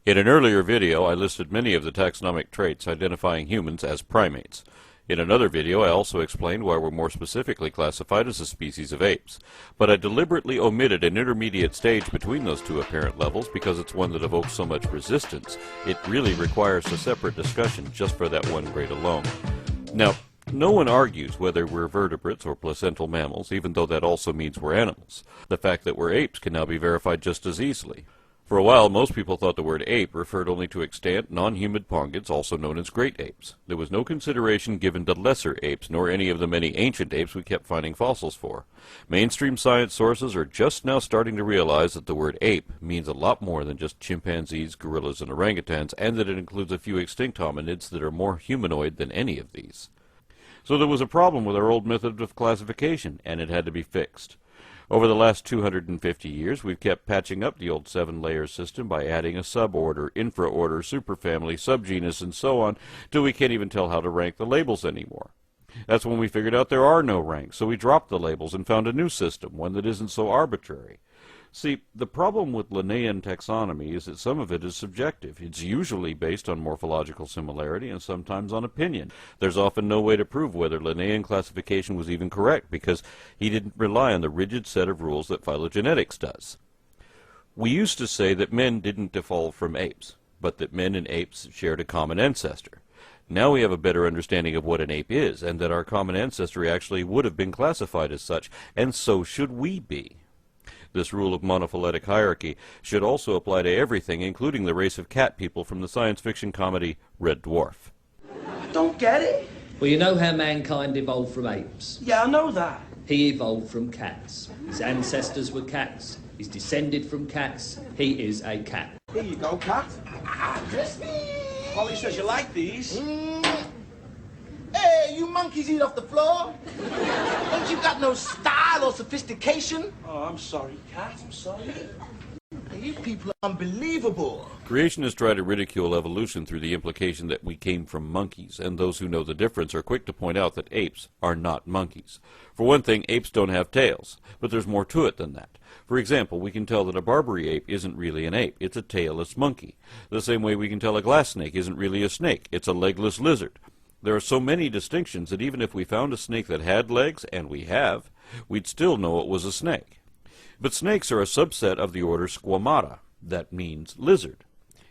In an earlier video, I listed many of the taxonomic traits identifying humans as primates. In another video, I also explained why we're more specifically classified as a species of apes. But I deliberately omitted an intermediate stage between those two apparent levels because it's one that evokes so much resistance. It really requires a separate discussion just for that one grade alone. Now, no one argues whether we're vertebrates or placental mammals, even though that also means we're animals. The fact that we're apes can now be verified just as easily. For a while, most people thought the word ape referred only to extant, non-humid pongans, also known as great apes. There was no consideration given to lesser apes, nor any of the many ancient apes we kept finding fossils for. Mainstream science sources are just now starting to realize that the word ape means a lot more than just chimpanzees, gorillas, and orangutans, and that it includes a few extinct hominids that are more humanoid than any of these. So there was a problem with our old method of classification, and it had to be fixed. Over the last 250 years, we've kept patching up the old 7-layer system by adding a suborder, infraorder, superfamily, subgenus, and so on, till we can't even tell how to rank the labels anymore. That's when we figured out there are no ranks, so we dropped the labels and found a new system, one that isn't so arbitrary. See, the problem with Linnaean taxonomy is that some of it is subjective. It's usually based on morphological similarity and sometimes on opinion. There's often no way to prove whether Linnaean classification was even correct because he didn't rely on the rigid set of rules that phylogenetics does. We used to say that men didn't evolve from apes, but that men and apes shared a common ancestor. Now we have a better understanding of what an ape is, and that our common ancestry actually would have been classified as such, and so should we be. This rule of monophyletic hierarchy should also apply to everything, including the race of cat people from the science fiction comedy Red Dwarf. I don't get it. Well, you know how mankind evolved from apes? Yeah, I know that. He evolved from cats. His ancestors were cats. He's descended from cats. He is a cat. Here you go, cat. Crispy. Polly says you like these. Hey, you monkeys eat off the floor? Ain't you got no style or sophistication? Oh, I'm sorry, cat. I'm sorry. You people are unbelievable. Creationists try to ridicule evolution through the implication that we came from monkeys, and those who know the difference are quick to point out that apes are not monkeys. For one thing, apes don't have tails, but there's more to it than that. For example, we can tell that a Barbary ape isn't really an ape, it's a tailless monkey. The same way we can tell a glass snake isn't really a snake, it's a legless lizard. There are so many distinctions that even if we found a snake that had legs, and we have, we'd still know it was a snake. But snakes are a subset of the order Squamata. That means lizard.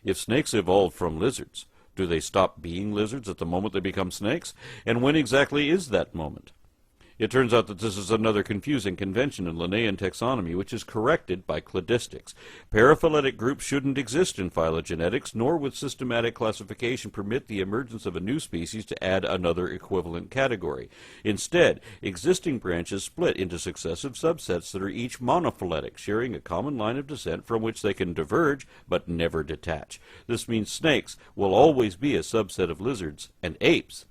If snakes evolved from lizards, do they stop being lizards at the moment they become snakes? And when exactly is that moment? It turns out that this is another confusing convention in Linnaean taxonomy, which is corrected by cladistics. Paraphyletic groups shouldn't exist in phylogenetics, nor would systematic classification permit the emergence of a new species to add another equivalent category. Instead, existing branches split into successive subsets that are each monophyletic, sharing a common line of descent from which they can diverge but never detach. This means snakes will always be a subset of lizards, and apes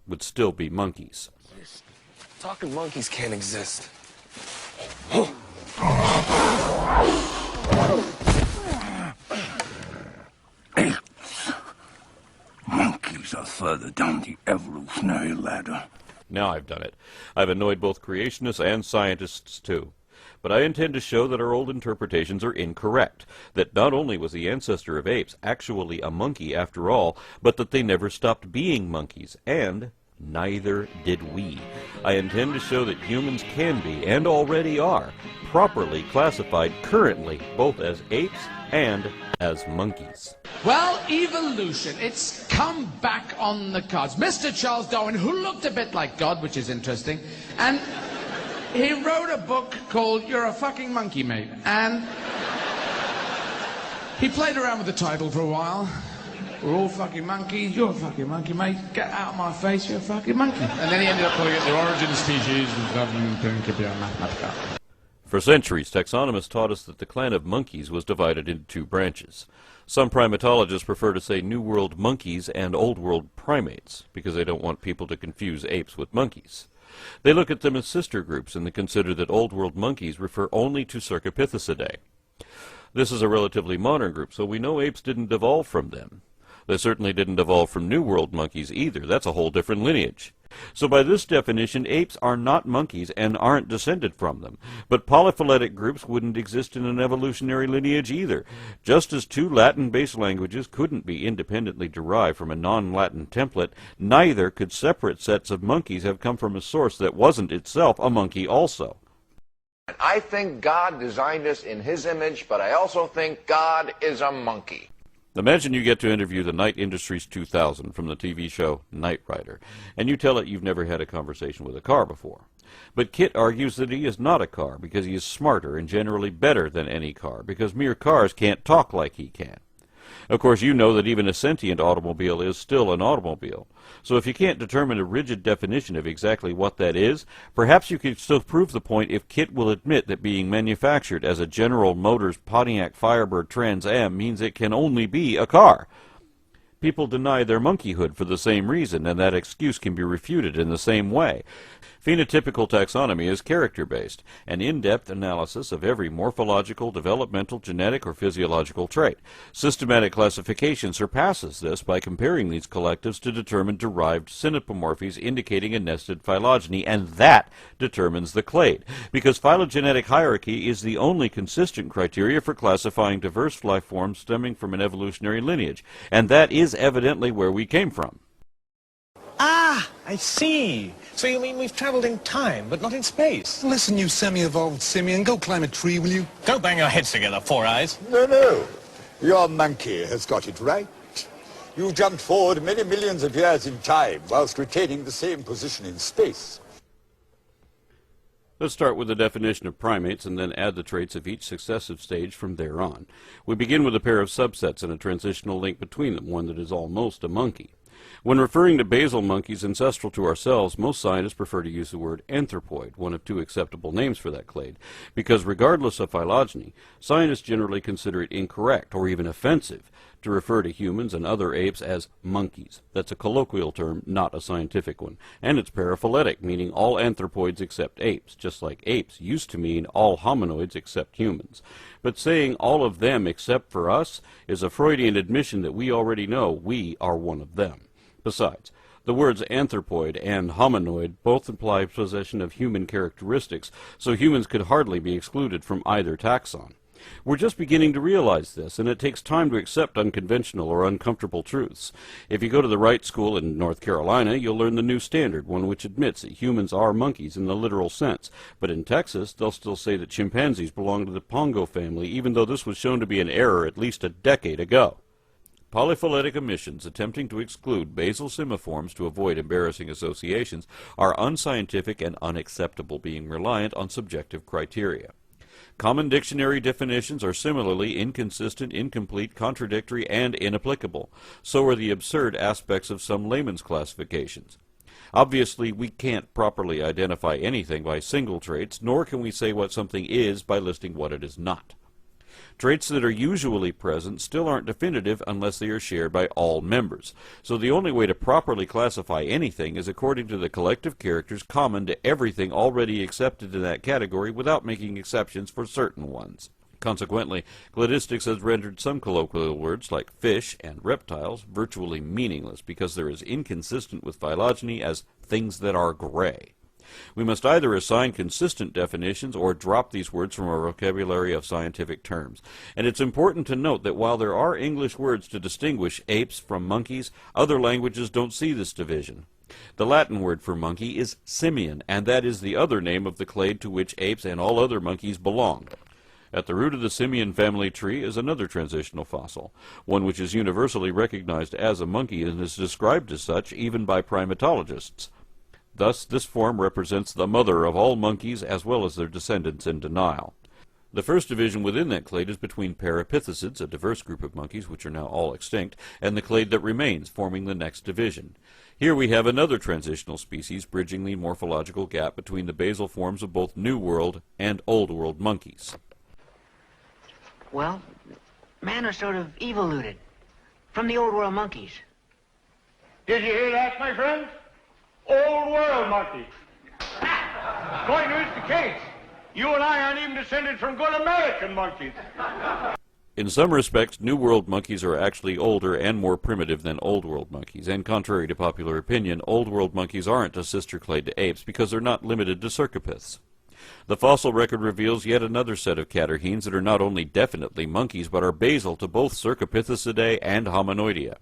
would still be monkeys. Talking monkeys can't exist. Monkeys are further down the evolutionary ladder. Now I've done it. I've annoyed both creationists and scientists too. But I intend to show that our old interpretations are incorrect, that not only was the ancestor of apes actually a monkey after all, but that they never stopped being monkeys, and neither did we. I intend to show that humans can be, and already are, properly classified currently both as apes and as monkeys. Well, evolution, it's come back on the cards. Mr. Charles Darwin, who looked a bit like God, which is interesting, and he wrote a book called You're a Fucking Monkey, Mate. And he played around with the title for a while. We're all fucking monkeys. You're a fucking monkey, mate. Get out of my face, you're a fucking monkey. And then he ended up calling it The Origin of Species and stuff. For centuries, taxonomists taught us that the clan of monkeys was divided into two branches. Some primatologists prefer to say New World monkeys and Old World primates, because they don't want people to confuse apes with monkeys. They look at them as sister groups, and they consider that Old World monkeys refer only to Cercopithecidae. This is a relatively modern group, so we know apes didn't evolve from them. They certainly didn't evolve from New World monkeys either. That's a whole different lineage. So by this definition, apes are not monkeys and aren't descended from them. But polyphyletic groups wouldn't exist in an evolutionary lineage either. Just as two Latin-based languages couldn't be independently derived from a non-Latin template, neither could separate sets of monkeys have come from a source that wasn't itself a monkey also. I think God designed us in his image, but I also think God is a monkey. Imagine you get to interview the Night Industries 2000 from the TV show Knight Rider, and you tell it you've never had a conversation with a car before. But Kit argues that he is not a car because he is smarter and generally better than any car, because mere cars can't talk like he can. Of course, you know that even a sentient automobile is still an automobile. So if you can't determine a rigid definition of exactly what that is, perhaps you could still prove the point if Kit will admit that being manufactured as a General Motors Pontiac Firebird Trans Am means it can only be a car. People deny their monkeyhood for the same reason, and that excuse can be refuted in the same way. Phenotypical taxonomy is character-based, an in-depth analysis of every morphological, developmental, genetic, or physiological trait. Systematic classification surpasses this by comparing these collectives to determine derived synapomorphies indicating a nested phylogeny, and that determines the clade, because phylogenetic hierarchy is the only consistent criteria for classifying diverse life forms stemming from an evolutionary lineage, and that is evidently where we came from. Ah, I see. So you mean we've traveled in time, but not in space? Listen, you semi-evolved simian, go climb a tree, will you? Don't bang your heads together, Four Eyes. No. Your monkey has got it right. You jumped forward many millions of years in time whilst retaining the same position in space. Let's start with the definition of primates and then add the traits of each successive stage from there on. We begin with a pair of subsets and a transitional link between them, one that is almost a monkey. When referring to basal monkeys ancestral to ourselves, most scientists prefer to use the word anthropoid, one of two acceptable names for that clade, because regardless of phylogeny, scientists generally consider it incorrect or even offensive to refer to humans and other apes as monkeys. That's a colloquial term, not a scientific one. And it's paraphyletic, meaning all anthropoids except apes, just like apes used to mean all hominoids except humans. But saying all of them except for us is a Freudian admission that we already know we are one of them. Besides, the words anthropoid and hominoid both imply possession of human characteristics, so humans could hardly be excluded from either taxon. We're just beginning to realize this, and it takes time to accept unconventional or uncomfortable truths. If you go to the right school in North Carolina, you'll learn the new standard, one which admits that humans are monkeys in the literal sense. But in Texas, they'll still say that chimpanzees belong to the Pongo family, even though this was shown to be an error at least a decade ago. Polyphyletic omissions attempting to exclude basal simiforms to avoid embarrassing associations are unscientific and unacceptable, being reliant on subjective criteria. Common dictionary definitions are similarly inconsistent, incomplete, contradictory, and inapplicable. So are the absurd aspects of some layman's classifications. Obviously, we can't properly identify anything by single traits, nor can we say what something is by listing what it is not. Traits that are usually present still aren't definitive unless they are shared by all members. So the only way to properly classify anything is according to the collective characters common to everything already accepted in that category without making exceptions for certain ones. Consequently, cladistics has rendered some colloquial words like fish and reptiles virtually meaningless because they're as inconsistent with phylogeny as things that are gray. We must either assign consistent definitions or drop these words from our vocabulary of scientific terms. And it's important to note that while there are English words to distinguish apes from monkeys, other languages don't see this division. The Latin word for monkey is simian, and that is the other name of the clade to which apes and all other monkeys belong. At the root of the simian family tree is another transitional fossil, one which is universally recognized as a monkey and is described as such even by primatologists. Thus, this form represents the mother of all monkeys as well as their descendants in denial. The first division within that clade is between parapithecids, a diverse group of monkeys which are now all extinct, and the clade that remains, forming the next division. Here we have another transitional species bridging the morphological gap between the basal forms of both New World and Old World monkeys. Well, man are sort of evoluted from the Old World monkeys. Did you hear that, my friend? Old World monkey. Going to is the case. You and I aren't even descended from good American monkeys. In some respects, New World monkeys are actually older and more primitive than Old World monkeys, and contrary to popular opinion, Old World monkeys aren't a sister clade to apes because they're not limited to cercopiths. The fossil record reveals yet another set of catarrhines that are not only definitely monkeys, but are basal to both Cercopithecidae and Hominoidea.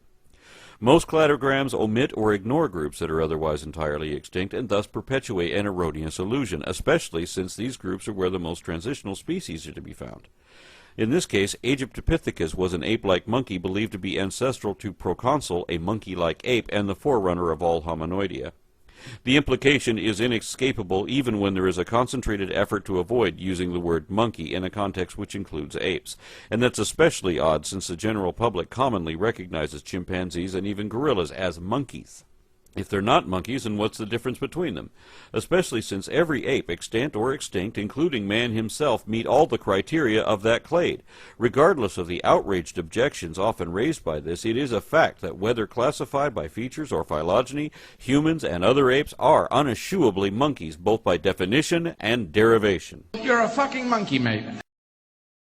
Most cladograms omit or ignore groups that are otherwise entirely extinct and thus perpetuate an erroneous illusion, especially since these groups are where the most transitional species are to be found. In this case, Aegyptopithecus was an ape-like monkey believed to be ancestral to Proconsul, a monkey-like ape, and the forerunner of all Hominoidea. The implication is inescapable even when there is a concentrated effort to avoid using the word monkey in a context which includes apes, and that's especially odd since the general public commonly recognizes chimpanzees and even gorillas as monkeys. If they're not monkeys, then what's the difference between them? Especially since every ape, extant or extinct, including man himself, meet all the criteria of that clade. Regardless of the outraged objections often raised by this, it is a fact that whether classified by features or phylogeny, humans and other apes are uneschewably monkeys, both by definition and derivation. You're a fucking monkey, mate.